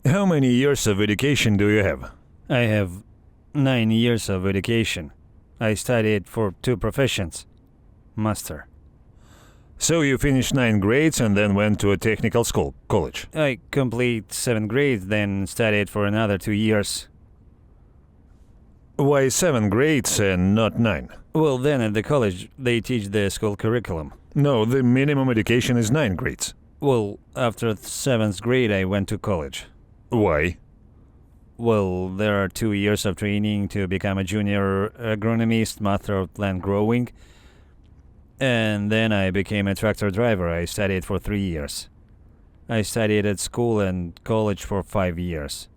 How many years of education do you have? I have 9 years of education. I studied for 2 professions. Master. So you finished 9 grades and then went to a technical school, college. I complete 7 grades, then studied for another 2 years. Why 7 grades and not 9? Well, then at the college they teach the school curriculum. No, the minimum education is 9 grades. Well, after 7th grade I went to college. Why? Well, there are 2 years of training to become a junior agronomist, master of plant growing. And then I became a tractor driver. I studied for 3 years. I studied at school and college for 5 years.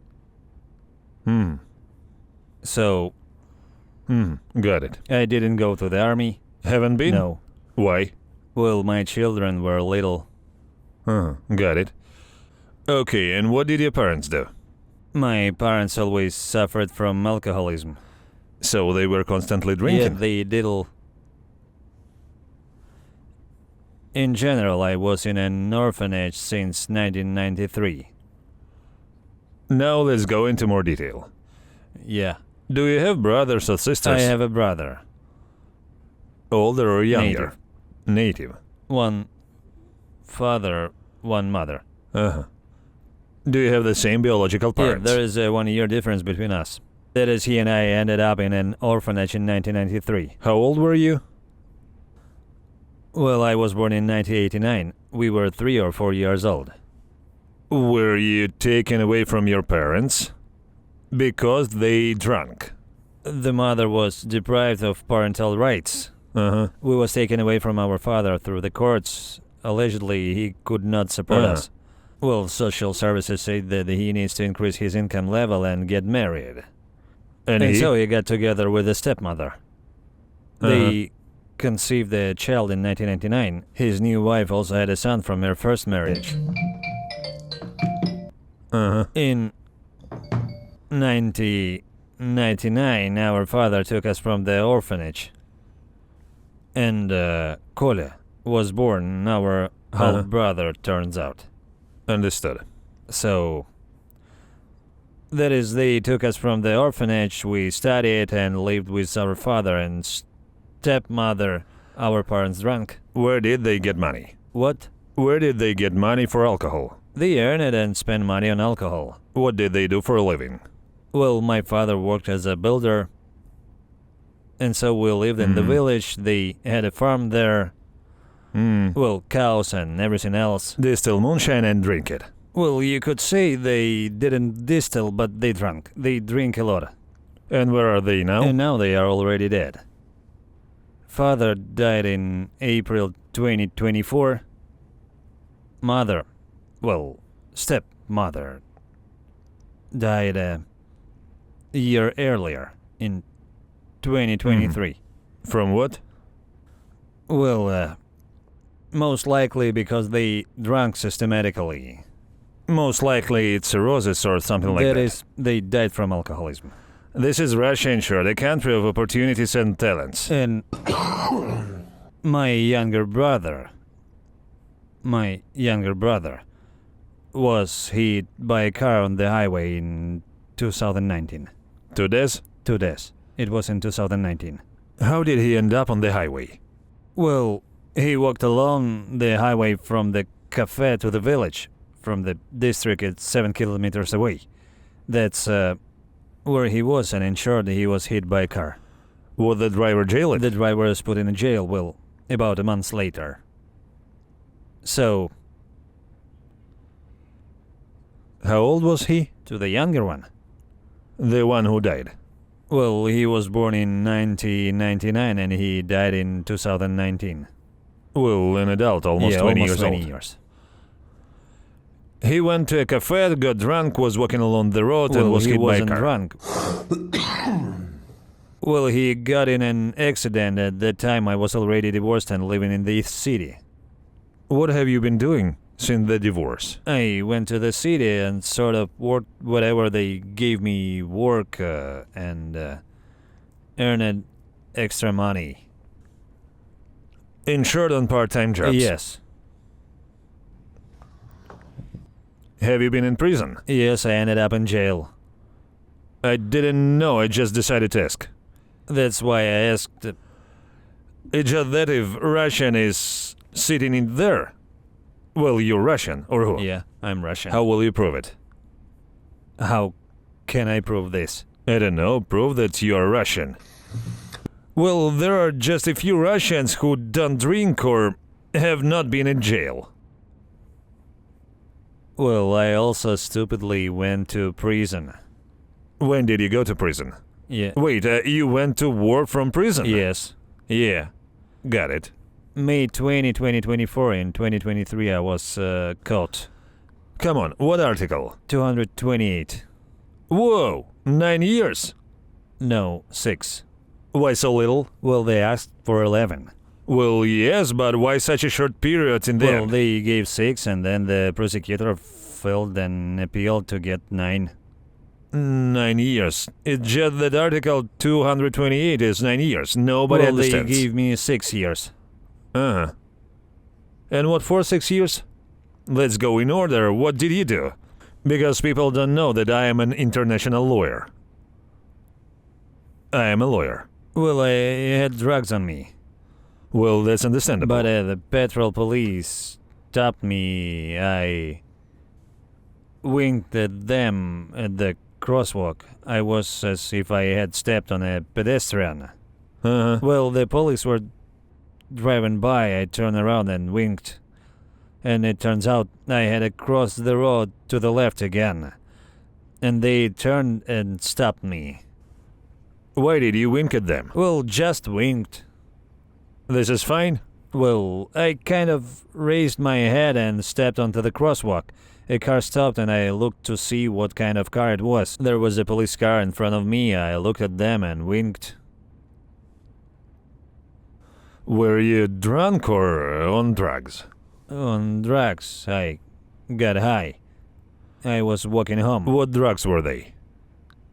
So, Got it. I didn't go to the army. Haven't been? No. Why? Well, my children were little. Got it. Okay, and what did your parents do? My parents always suffered from alcoholism. So they were constantly drinking? Yeah, they diddle. In general, I was in an orphanage since 1993. Now let's go into more detail. Yeah. Do you have brothers or sisters? I have a brother. Older or younger? Native. One father, one mother. Do you have the same biological parents? Yeah, there is a 1 year difference between us. That is, he and I ended up in an orphanage in 1993. How old were you? Well, I was born in 1989. We were 3 or 4 years old. Were you taken away from your parents? Because they drank. The mother was deprived of parental rights. We was taken away from our father through the courts. Allegedly, he could not support us. Well, social services said that he needs to increase his income level and get married. And so he got together with a stepmother. They conceived a child in 1999. His new wife also had a son from her first marriage. In 1999, our father took us from the orphanage. And Kolya was born, our half brother, turns out. Understood. So, that is, they took us from the orphanage, we studied and lived with our father and stepmother. Our parents drank. Where did they get money? What? Where did they get money for alcohol? They earned it and spent money on alcohol. What did they do for a living? Well, my father worked as a builder. And so we lived in the village. They had a farm there. Well, cows and everything else. Distill moonshine and drink it. Well, you could say they didn't distill, but they drank. They drink a lot. And where are they now? And now they are already dead. Father died in April 2024. Mother, well, stepmother, died a year earlier, in 2023. From what? Well, most likely because they drank systematically. Most likely it's cirrhosis or something like that. That is, they died from alcoholism. This is Russia, in short, a country of opportunities and talents. And my younger brother was hit by a car on the highway in 2019. 2 days? 2 days. It was in 2019. How did he end up on the highway? Well, he walked along the highway from the cafe to the village. From the district, it's 7 kilometers away. That's where he was, and in short, he was hit by a car. Was the driver jailed? The driver was put in a jail, well, about a month later. So... How old was he? To the younger one. The one who died. Well, he was born in 1999 and he died in 2019. Well, an adult, almost 20 almost years 20 old. years. He went to a cafe, got drunk, was walking along the road and was hit by a car. Drunk. Well, he got in an accident. At that time I was already divorced and living in the East City. What have you been doing since the divorce? I went to the city and sort of worked whatever they gave me work and earned extra money. In short, on part-time jobs? Yes. Have you been in prison? Yes, I ended up in jail. I didn't know, I just decided to ask. That's why I asked. It's just that if Russian is sitting in there, well, you're Russian, or who? Yeah, I'm Russian. How will you prove it? How can I prove this? I don't know, prove that you are Russian. Well, there are just a few Russians who don't drink or have not been in jail. Well, I also stupidly went to prison. When did you go to prison? Yeah. Wait, you went to war from prison? Yes. Yeah, got it. May 20, 2024. In 2023 I was caught. Come on, what article? 228. Whoa, 9 years? No, 6. Why so little? Well, they asked for 11. Well, yes, but why such a short period in the Well, end? they gave 6 and then the prosecutor filed an appeal to get 9. 9 years. It's just that Article 228 is 9 years. Nobody Well, understands. they gave me 6 years. Uh-huh. And what for 6 years? Let's go in order. What did you do? Because people don't know that I am an international lawyer. I am a lawyer. Well, I had drugs on me. Well, that's understandable. But the petrol police stopped me. I winked at them at the crosswalk. I was as if I had stepped on a pedestrian. Uh-huh. Well, the police were driving by. I turned around and winked. And it turns out I had crossed the road to the left again. And they turned and stopped me. Why did you wink at them? Well, just winked. This is fine? Well, I kind of raised my head and stepped onto the crosswalk. A car stopped and I looked to see what kind of car it was. There was a police car in front of me. I looked at them and winked. Were you drunk or on drugs? On drugs. I got high. I was walking home. What drugs were they?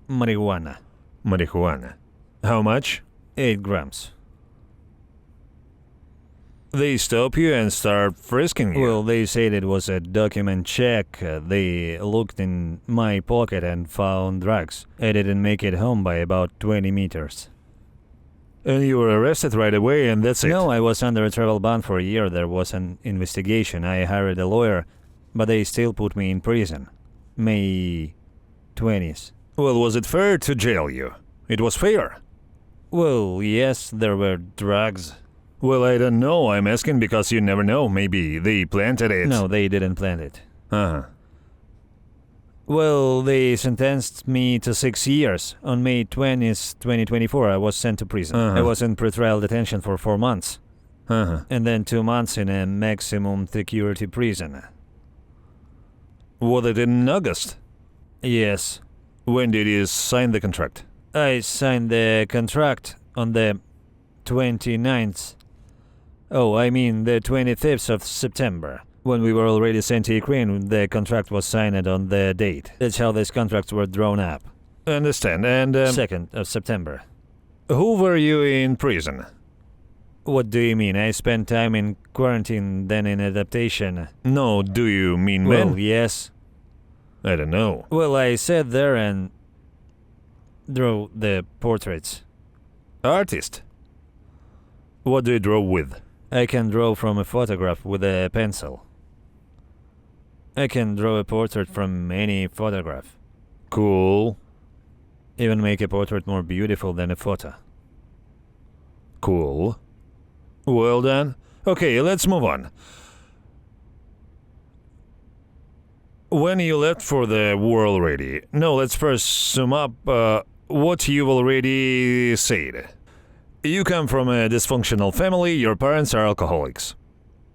Marijuana. Marijuana. How much? 8 grams. They stop you and start frisking you. Well, they said it was a document check. They looked in my pocket and found drugs. I didn't make it home by about 20 meters. And you were arrested right away and that's it? No, I was under a travel ban for a year. There was an investigation. I hired a lawyer, but they still put me in prison. May 20th. Well, was it fair to jail you? It was fair. Well, yes, there were drugs. Well, I don't know. I'm asking because you never know. Maybe they planted it. No, they didn't plant it. Uh-huh. Well, they sentenced me to 6 years. On May 20th, 2024, I was sent to prison. Uh-huh. I was in pretrial detention for 4 months. Uh-huh. And then 2 months in a maximum security prison. Was it in August? Yes. When did you sign the contract? I signed the contract on the 29th. Oh, I mean the 25th of September. When we were already sent to Ukraine, the contract was signed on the date. That's how these contracts were drawn up. Understand. And 2nd of September. who were you in prison? What do you mean? I spent time in quarantine, then in adaptation. No, do you mean Well, men? yes. I don't know. Well, I sat there and drew the portraits. Artist? What do you draw with? I can draw from a photograph with a pencil. I can draw a portrait from any photograph. Cool. Even make a portrait more beautiful than a photo. Cool. Well done. Okay, let's move on. When you left for the war already? No, let's first sum up what you've already said. You come from a dysfunctional family, your parents are alcoholics.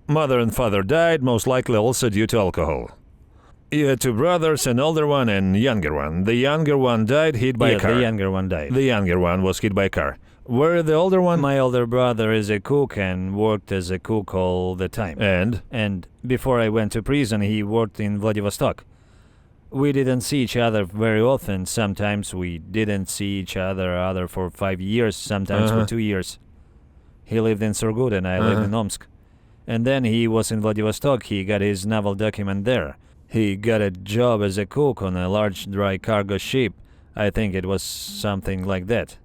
Mother and father died, most likely also due to alcohol. You had 2 brothers, an older one and younger one. The younger one died hit by a car. The younger one died. The younger one was hit by a car. Where the older one? My older brother is a cook and worked as a cook all the time. And before I went to prison, he worked in Vladivostok. We didn't see each other very often. Sometimes we didn't see each other for 5 years, sometimes for 2 years. He lived in Surgut and I lived in Omsk. And then he was in Vladivostok. He got his naval document there. He got a job as a cook on a large dry cargo ship. I think it was something like that.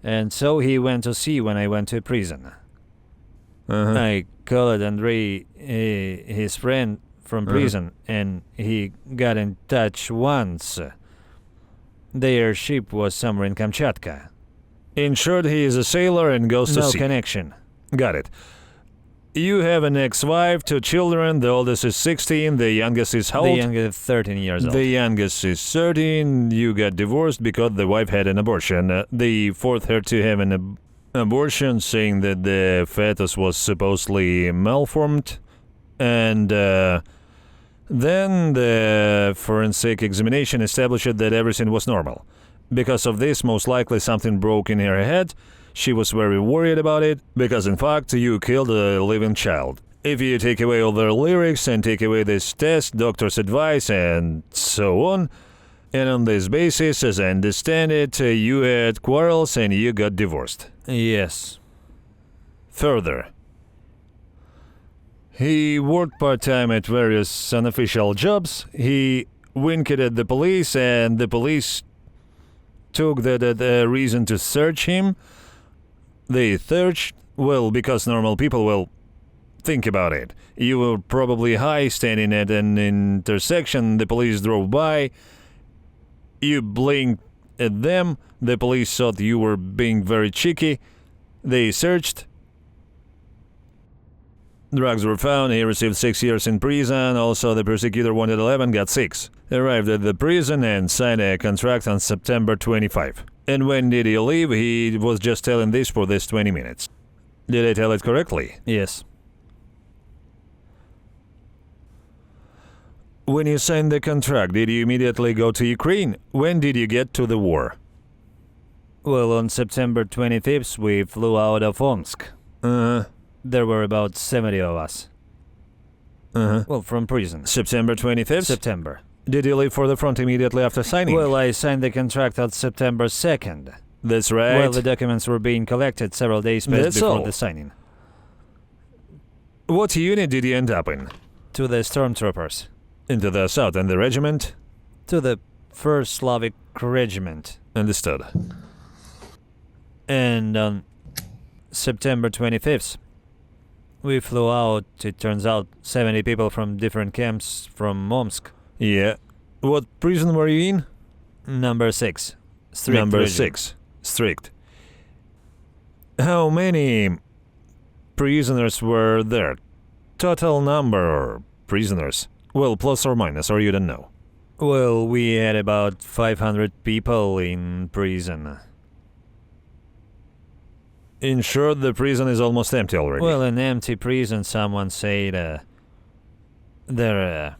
And so he went to sea when I went to prison. I called Andrei, his friend from prison, and he got in touch once. Their ship was somewhere in Kamchatka. In short, he is a sailor and goes to No sea. connection. Got it. You have an ex-wife, 2 children. The oldest is 16. The youngest is how The old? youngest 13 years old. The youngest is 13. You got divorced because the wife had an abortion. They forced her to have an abortion, saying that the fetus was supposedly malformed. And then the forensic examination established that everything was normal. Because of this, most likely something broke in her head. She was very worried about it, because in fact you killed a living child. If you take away all the lyrics and take away this test, doctor's advice, and so on, and on this basis, as I understand it, you had quarrels and you got divorced. Yes. Further, he worked part-time at various unofficial jobs. He winked at the police, and the police took that as a reason to search him. They searched, well, because normal people will think about it. You were probably high, standing at an intersection, the police drove by, you blinked at them, the police thought you were being very cheeky, they searched, drugs were found, he received 6 years in prison, also the prosecutor wanted 11, got 6. Arrived at the prison and signed a contract on September 25. And when did he leave? He was just telling this for this 20 minutes. Did I tell it correctly? Yes. When you signed the contract, did you immediately go to Ukraine? When did you get to the war? Well, on September 25th, we flew out of Omsk. There were about 70 of us. Well, from prison. September 25th? September. Did you leave for the front immediately after signing? Well, I signed the contract on September 2nd. That's right. Well, the documents were being collected several days That's before all. the signing. What unit did you end up in? To the stormtroopers. Into the south and the regiment? To the 1st Slavic Regiment. Understood. And on September 25th, we flew out, it turns out, 70 people from different camps from Omsk. Yeah. What prison were you in? Number 6. Strict Number regime. 6. Strict. How many prisoners were there? Total number of prisoners? Well, plus or minus, or you don't know? Well, we had about 500 people in prison. In short, the prison is almost empty already. Well, an empty prison, someone said, that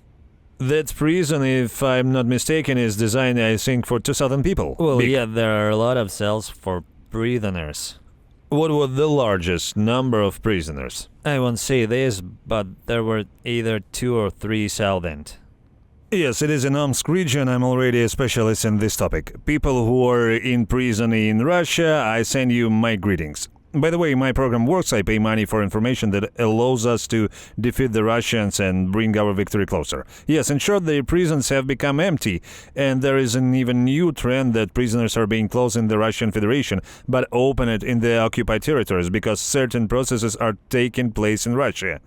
prison, if I'm not mistaken, is designed, I think, for 2,000 people. well, yeah, there are a lot of cells for prisoners. What was the largest number of prisoners? I won't say this, but there were either 2 or 3,000. Yes, it is in Omsk region. I'm already a specialist in this topic. People who are in prison in Russia, I send you my greetings. By the way, my program works. I pay money for information that allows us to defeat the Russians and bring our victory closer. Yes, in short, the prisons have become empty, and there is an even new trend that prisoners are being closed in the Russian Federation, but opened in the occupied territories because certain processes are taking place in Russia.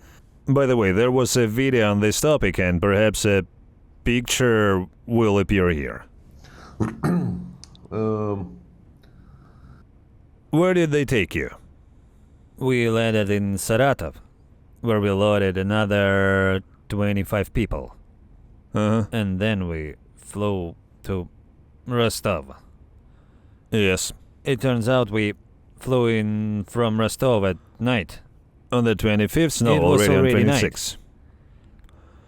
By the way, there was a video on this topic, and perhaps a picture will appear here. Where did they take you? We landed in Saratov, where we loaded another 25 people. And then we flew to Rostov. Yes. It turns out we flew in from Rostov at night. On the 25th? No, It was already on already 26th.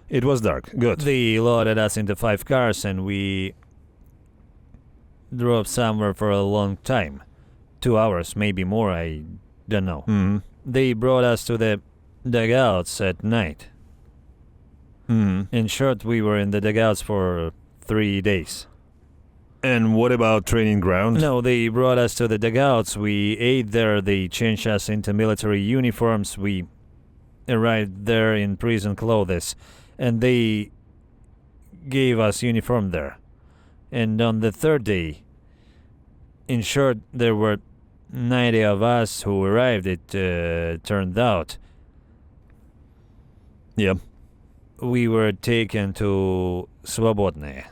It was dark. Good. They loaded us into 5 cars and we drove somewhere for a long time. 2 hours, maybe more, I don't know. They brought us to the dugouts at night. In short, we were in the dugouts for 3 days. And what about training ground? No, they brought us to the dugouts. We ate there. They changed us into military uniforms. We arrived there in prison clothes. And they gave us uniform there. And on the third day, in short, there were 90 of us who arrived, it turned out. Yep. We were taken to Svobodny.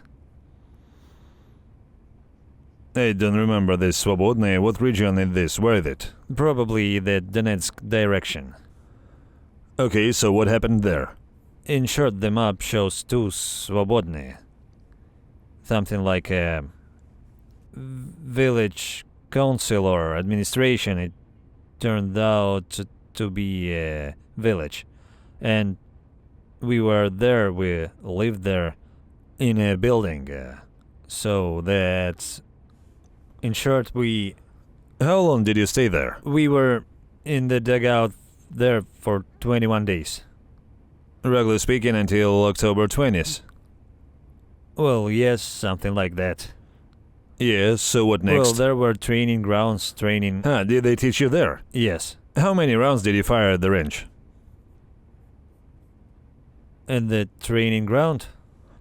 I don't remember this Svobodny. What region is this? Where is it? Probably the Donetsk direction. Okay, so what happened there? In short, the map shows two Svobodny. Something like a village council or administration. It turned out to be a village. And we were there, we lived there in a building. So that, in short, How long did you stay there? we were in the dugout there for 21 days. Regularly speaking, until October 20th. Well, yes, something like that. Yes, so what next? Well, there were training grounds, training... Did they teach you there? Yes. How many rounds did you fire at the range? And the training ground?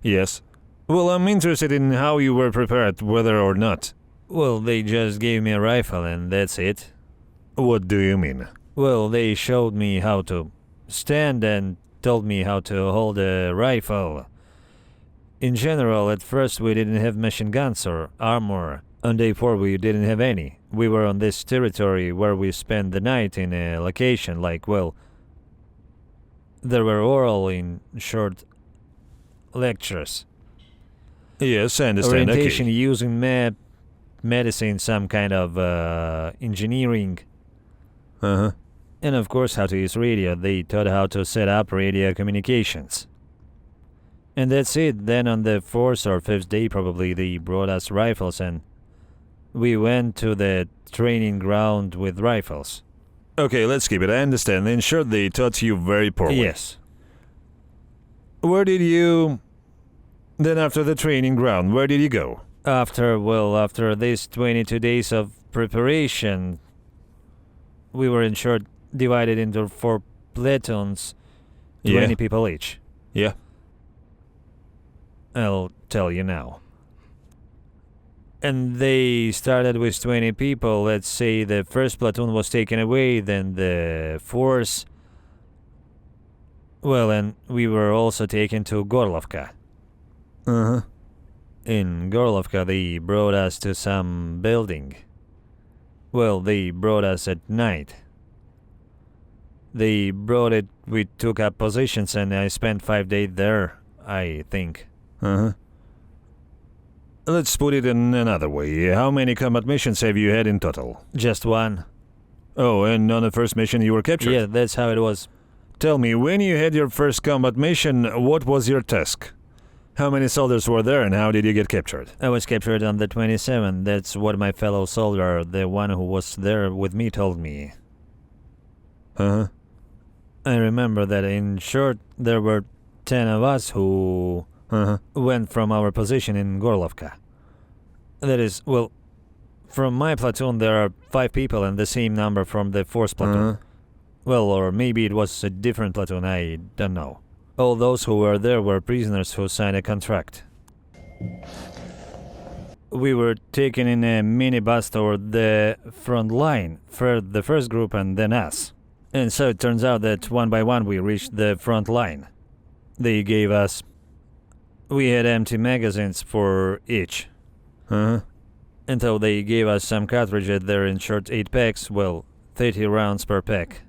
Yes. Well, I'm interested in how you were prepared, whether or not. Well, they just gave me a rifle and that's it. What do you mean? Well, they showed me how to stand and told me how to hold a rifle. In general, at first we didn't have machine guns or armor. On day 4 we didn't have any. We were on this territory where we spent the night in a location like, well, there were oral in short lectures. Yes, I understand. Orientation Okay. using map, medicine, some kind of engineering. Uh-huh. And of course how to use radio. They taught how to set up radio communications. And that's it. Then on the 4th or 5th day probably they brought us rifles and we went to the training ground with rifles. Okay, let's keep it. I understand. In short, they taught you very poorly. Yes. Where did you... Then after the training ground, where did you go? After these 22 days of preparation, we were in short divided into 4 platoons, 20 Yeah. people each. Yeah. I'll tell you now. And they started with 20 people. Let's say the first platoon was taken away, then the 4th. Well, and we were also taken to Gorlovka. Uh-huh. In Gorlovka, they brought us to some building. Well, they brought us at night. They brought it, we took up positions, and I spent 5 days there, I think. Uh-huh. Let's put it in another way. How many combat missions have you had in total? Just one. Oh, and on the first mission you were captured? Yeah, that's how it was. Tell me, when you had your first combat mission, what was your task? How many soldiers were there and how did you get captured? I was captured on the 27th. That's what my fellow soldier, the one who was there with me, told me. Uh-huh. I remember that in short, there were 10 of us who went from our position in Gorlovka. That is, well, from my platoon there are 5 people and the same number from the 4th platoon. Well, or maybe it was a different platoon, I don't know. All those who were there were prisoners who signed a contract. We were taken in a minibus toward the front line, the first group and then us. And so it turns out that one by one we reached the front line. They gave us... We had empty magazines for each. And so they gave us some cartridges there in short 8 packs, well, 30 rounds per pack.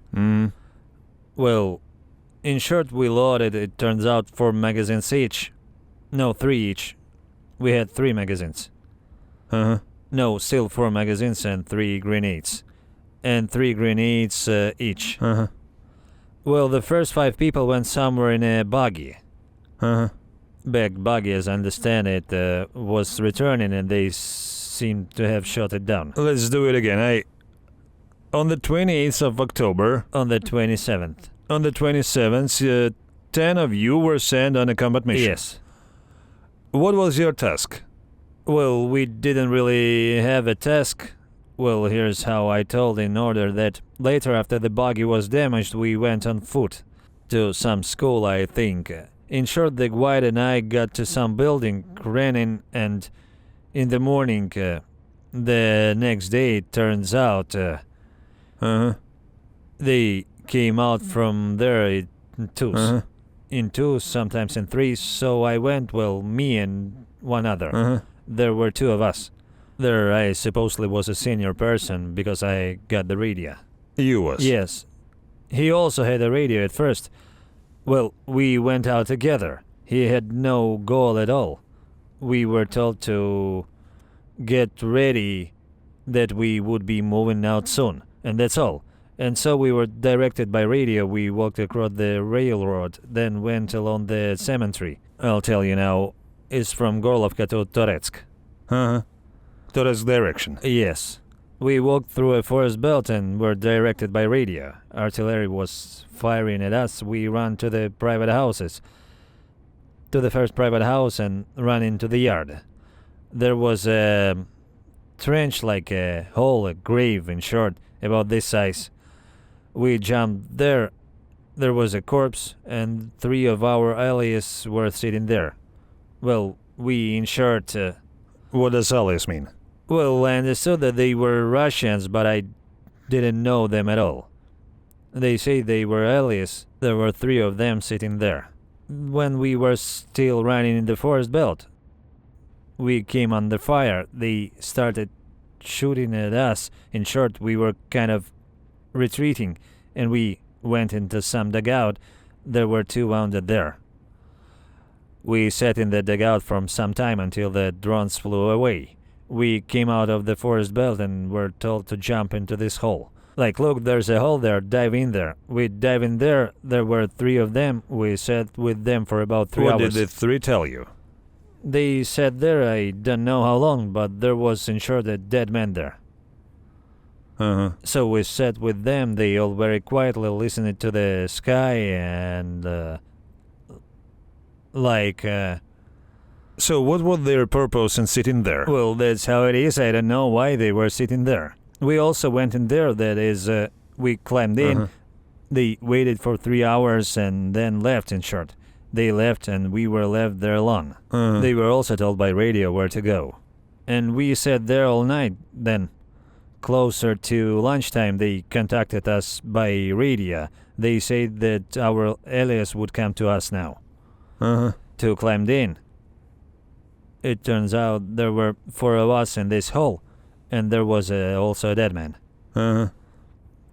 Well, in short we loaded, it turns out 4 magazines each. No, 3 each. We had 3 magazines. No, still 4 magazines and 3 grenades. And 3 grenades each. Well, the first 5 people went somewhere in a buggy. Back buggy, as I understand it, was returning and they seemed to have shot it down. Let's do it again. On the 28th of October... On the 27th. On the 27th, 10 of you were sent on a combat mission. Yes. What was your task? Well, we didn't really have a task. Well, here's how I told in order that later after the buggy was damaged, we went on foot to some school, I think. In short, the guide and I got to some building, ran in, and in the morning, the next day, it turns out, they came out from there in twos. In twos, sometimes in threes, so I went, me and one other. There were two of us. There I supposedly was a senior person because I got the radio. You was? Yes. He also had a radio at first. We went out together. He had no goal at all. We were told to get ready, that we would be moving out soon, and that's all. And so we were directed by radio. We walked across the railroad, then went along the cemetery. I'll tell you now, it's from Gorlovka to Toretsk. Toretsk direction. Yes. We walked through a forest belt and were directed by radio. Artillery was firing at us. We ran to the private houses. To the first private house and ran into the yard. There was a trench, like a hole, a grave in short, about this size. We jumped there. There was a corpse and 3 of our allies were sitting there. We in short... What does allies mean? I understood that they were Russians, but I didn't know them at all. They say they were allies. There were 3 of them sitting there. When we were still running in the forest belt, we came under fire. They started shooting at us. In short, we were kind of retreating, and we went into some dugout. There were 2 wounded there. We sat in the dugout for some time until the drones flew away. We came out of the forest belt and were told to jump into this hole. Look, there's a hole there, dive in there. We dive in there, there were 3 of them. We sat with them for about 3 hours. What did the 3 tell you? They sat there, I don't know how long, but there was in short a dead man there. So we sat with them, they all very quietly listened to the sky and... So what was their purpose in sitting there? That's how it is. I don't know why they were sitting there. We also went in there, that is, we climbed in. They waited for 3 hours and then left, in short. They left and we were left there alone. They were also told by radio where to go. And we sat there all night. Then, closer to lunchtime, they contacted us by radio. They said that our alias would come to us now. To climb in. It turns out there were 4 of us in this hole, and there was also a dead man.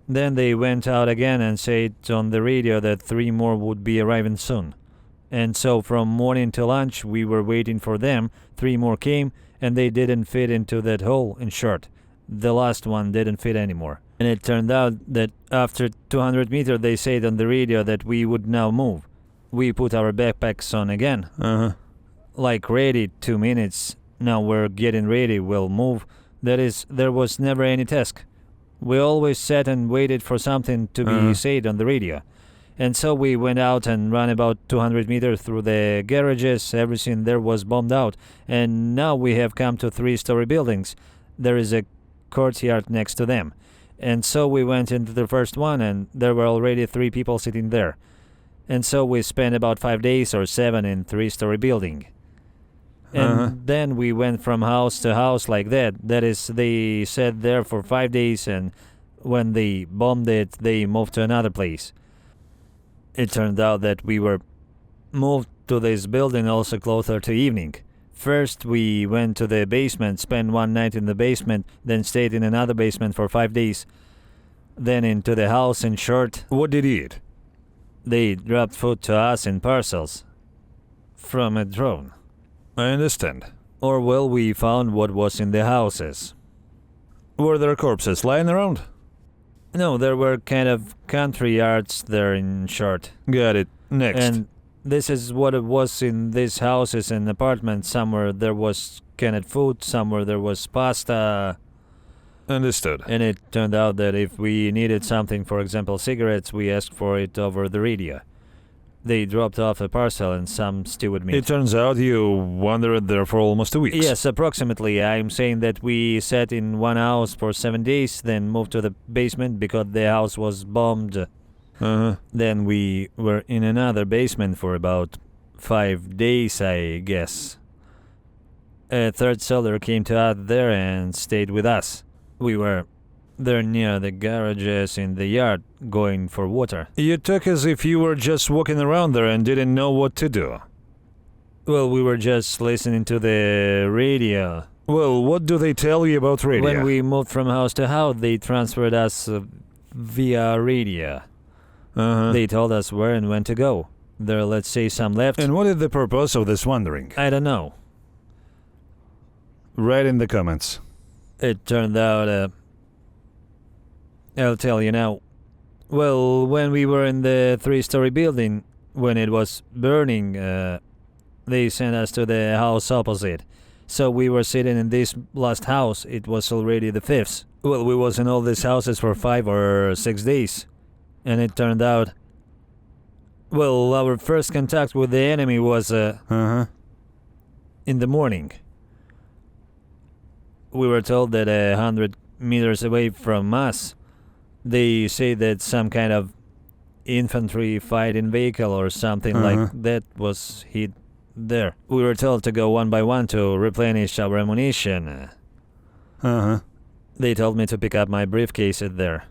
Then they went out again and said on the radio that 3 more would be arriving soon. And so from morning to lunch we were waiting for them. 3 more came, and they didn't fit into that hole, in short. The last one didn't fit anymore. And it turned out that after 200 meters they said on the radio that we would now move. We put our backpacks on again. Ready, 2 minutes. Now we're getting ready, we'll move. That is, there was never any task. We always sat and waited for something to be said on the radio. And so we went out and ran about 200 meters through the garages. Everything there was bombed out. And now we have come to 3-story buildings. There is a courtyard next to them. And so we went into the first one and there were already 3 people sitting there. And so we spent about 5 days or 7 in 3-story building. And then we went from house to house like that. That is, they sat there for 5 days, and when they bombed it, they moved to another place. It turned out that we were moved to this building also closer to evening. First, we went to the basement, spent 1 night in the basement, then stayed in another basement for 5 days. Then into the house, in short. What did you eat? They dropped food to us in parcels. From a drone. I understand. Or we found what was in the houses. Were there corpses lying around? No, there were kind of country yards there, in short. Got it. Next. And this is what it was in these houses and apartments. Somewhere there was canned food, somewhere there was pasta. Understood. And it turned out that if we needed something, for example cigarettes, we asked for it over the radio. They dropped off a parcel and some stewed meat. It turns out you wandered there for almost 2 weeks. Yes, approximately. I'm saying that we sat in one house for 7 days, then moved to the basement because the house was bombed. Then we were in another basement for about 5 days, I guess. A third soldier came to out there and stayed with us. We were there near the garages in the yard, going for water. You talk as if you were just walking around there and didn't know what to do. Well, we were just listening to the radio. Well, what do they tell you about radio? When we moved from house to house, they transferred us via radio. They told us where and when to go. There are, let's say, some left. And what is the purpose of this wandering? I don't know. Write in the comments. It turned out, I'll tell you now. Well, when we were in the 3-story building, when it was burning, they sent us to the house opposite. So we were sitting in this last house. It was already the 5th. Well, we was in all these houses for 5 or 6 days. And it turned out, well, our first contact with the enemy was in the morning. We were told that 100 meters away from us, they say that some kind of infantry fighting vehicle or something like that was hit there. We were told to go one by one to replenish our ammunition. They told me to pick up my briefcase at there.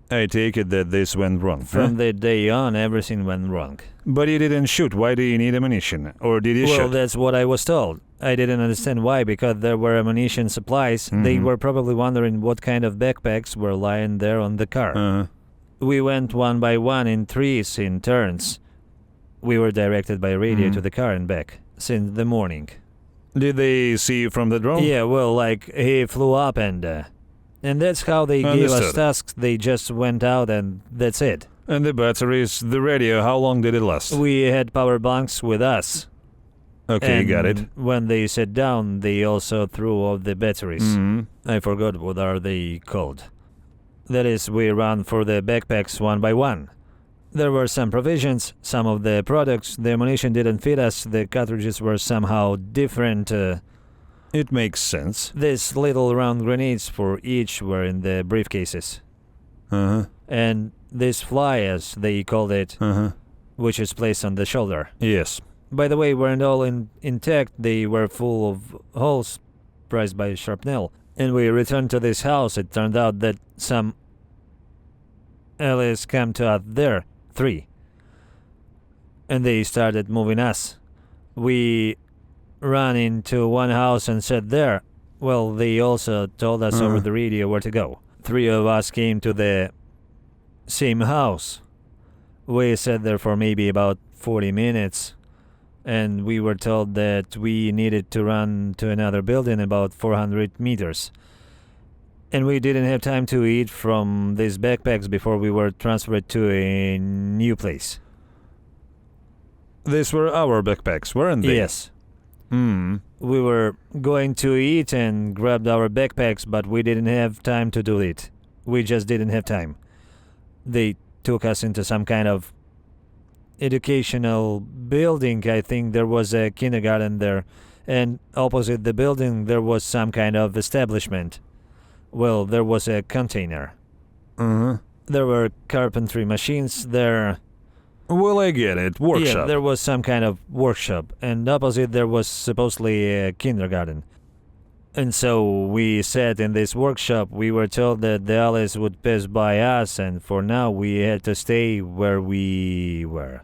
I take it that this went wrong. From that day on, everything went wrong. But you didn't shoot. Why do you need ammunition? Or did you shoot? Well, that's what I was told. I didn't understand why, because there were ammunition supplies. They were probably wondering what kind of backpacks were lying there on the car. We went one by one in threes, in turns. We were directed by radio to the car and back, since the morning. Did they see you from the drone? Yeah, well, like, he flew up and that's how they gave us tasks. They just went out and that's it. And the batteries, the radio, how long did it last? We had power banks with us. Okay, and got it. When they sat down, they also threw all the batteries. I forgot what are they called. That is, we ran for the backpacks one by one. There were some provisions, some of the products, the ammunition didn't fit us, the cartridges were somehow different. It makes sense. These little round grenades for each were in the briefcases. And this fly, as they called it, which is placed on the shoulder. Yes. By the way, weren't all intact. They were full of holes prized by shrapnel. And we returned to this house. It turned out that some allies came to out there, 3. And they started moving us. We ran into one house and sat there. Well, they also told us over the radio where to go. 3 of us came to the same house. We sat there for maybe about 40 minutes. And we were told that we needed to run to another building about 400 meters. And we didn't have time to eat from these backpacks before we were transferred to a new place. These were our backpacks, weren't they? Yes. We were going to eat and grabbed our backpacks, but we didn't have time to do it. We just didn't have time. They took us into some kind of educational building. I think there was a kindergarten there, and opposite the building there was some kind of establishment. Well, there was a container. There were carpentry machines there. Well, I get it. Workshop. Yeah, there was some kind of workshop, and opposite there was supposedly a kindergarten. And so we sat in this workshop. We were told that the allies would pass by us, and for now we had to stay where we were.